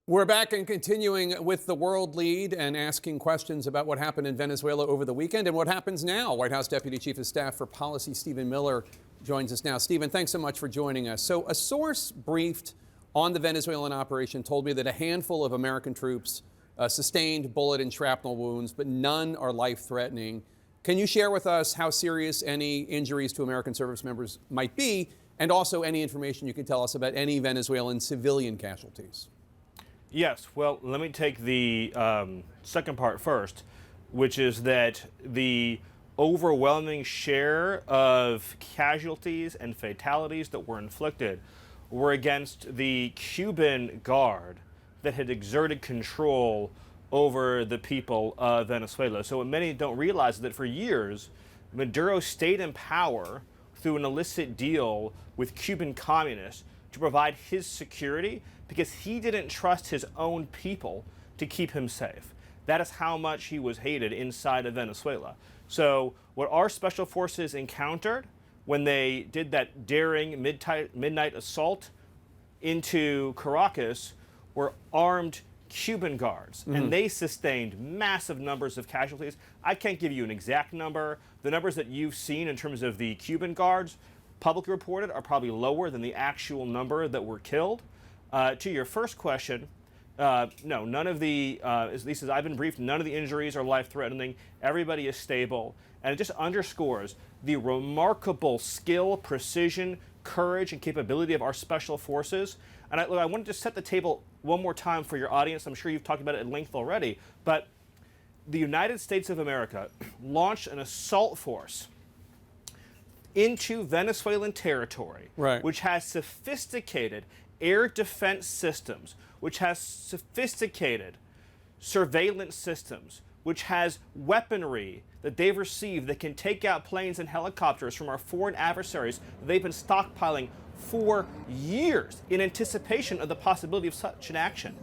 We're back and continuing with the world lead and asking questions about what happened in Venezuela over the weekend and what happens now. White House Deputy Chief of Staff for Policy Stephen Miller joins us now. Stephen, thanks so much for joining us. So a source briefed on the Venezuelan operation told me that a handful of American troops sustained bullet and shrapnel wounds, but none are life-threatening. Can you share with us how serious any injuries to American service members might be, and also any information you can tell us about any Venezuelan civilian casualties? Yes, well, let me take the second part first, which is that the overwhelming share of casualties and fatalities that were inflicted were against the Cuban guard that had exerted control over the people of Venezuela. So what many don't realize is that for years, Maduro stayed in power through an illicit deal with Cuban communists to provide his security because he didn't trust his own people to keep him safe. That is how much he was hated inside of Venezuela. So what our special forces encountered when they did that daring midnight assault into Caracas were armed Cuban guards, and they sustained massive numbers of casualties. I can't give you an exact number. The numbers that you've seen in terms of the Cuban guards publicly reported are probably lower than the actual number that were killed. To your first question, no, none of the, at least as I've been briefed, none of the injuries are life-threatening. Everybody is stable, and it just underscores the remarkable skill, precision, courage, and capability of our special forces. And I wanted to set the table one more time for your audience. I'm sure you've talked about it at length already, but the United States of America launched an assault force into Venezuelan territory, which has sophisticated air defense systems, which has sophisticated surveillance systems, which has weaponry that they've received that can take out planes and helicopters from our foreign adversaries that they've been stockpiling for years in anticipation of the possibility of such an action.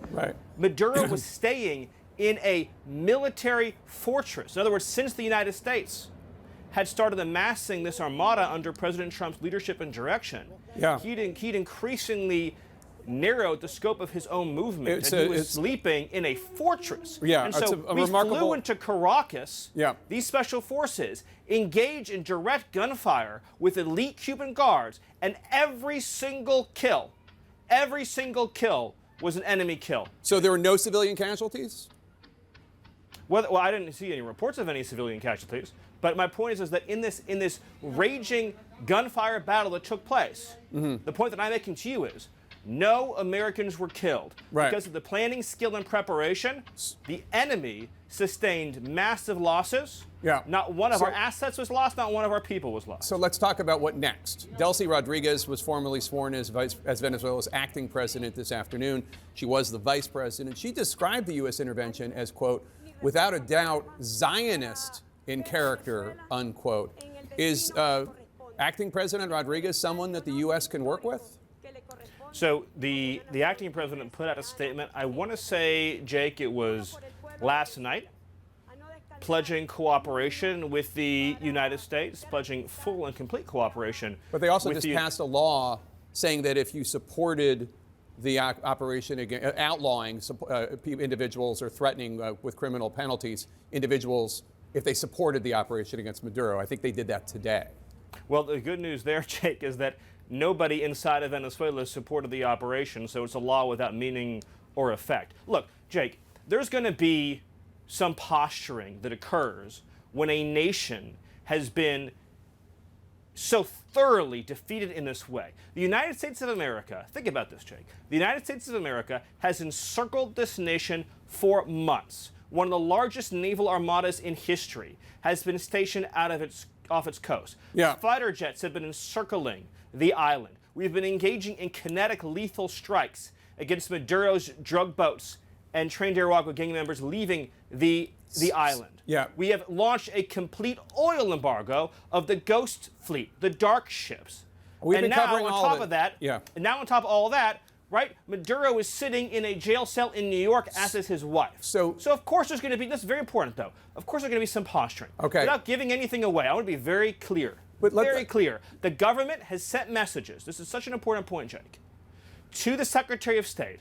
Maduro was staying in a military fortress. In other words, since the United States had started amassing this armada under President Trump's leadership and direction, he'd increasingly narrowed the scope of his own movement, and he was sleeping in a fortress. And so we flew into Caracas, these special forces engage in direct gunfire with elite Cuban guards, and every single kill was an enemy kill. So there were no civilian casualties? Well, I didn't see any reports of any civilian casualties. But my point is that in this raging gunfire battle that took place, the point that I'm making to you is no Americans were killed. Because of the planning, skill, and preparation, the enemy sustained massive losses. Not one of our assets was lost, not one of our people was lost. So let's talk about what next. Delcy Rodriguez was formally sworn as Venezuela's acting president this afternoon. She was the vice president. She described the U.S. intervention as, quote, without a doubt, Zionist in character, unquote. Is acting President Rodriguez someone that the U.S. can work with? So the acting president put out a statement, I want to say, Jake, it was last night, pledging cooperation with the United States, pledging full and complete cooperation. But they also just passed a law saying that if you supported the operation against outlawing individuals or threatening with criminal penalties individuals if they supported the operation against Maduro. I think they did that today. Well, the good news there, Jake, is that nobody inside of Venezuela supported the operation, so it's a law without meaning or effect. Look, Jake, there's going to be some posturing that occurs when a nation has been so thoroughly defeated in this way. The United States of America, think about this, Jake. The United States of America has encircled this nation for months. One of the largest naval armadas in history has been stationed off its coast. Fighter jets have been encircling the island. We've been engaging in kinetic lethal strikes against Maduro's drug boats and trained Arauco gang members leaving the island. We have launched a complete oil embargo of the ghost fleet, the dark ships. And now on top of all of that, right, Maduro is sitting in a jail cell in New York, as is his wife. So of course there's going to be, this is very important though, of course there's going to be some posturing. Without giving anything away, I want to be very clear. Very clear. The government has sent messages, this is such an important point, Jake, to the Secretary of State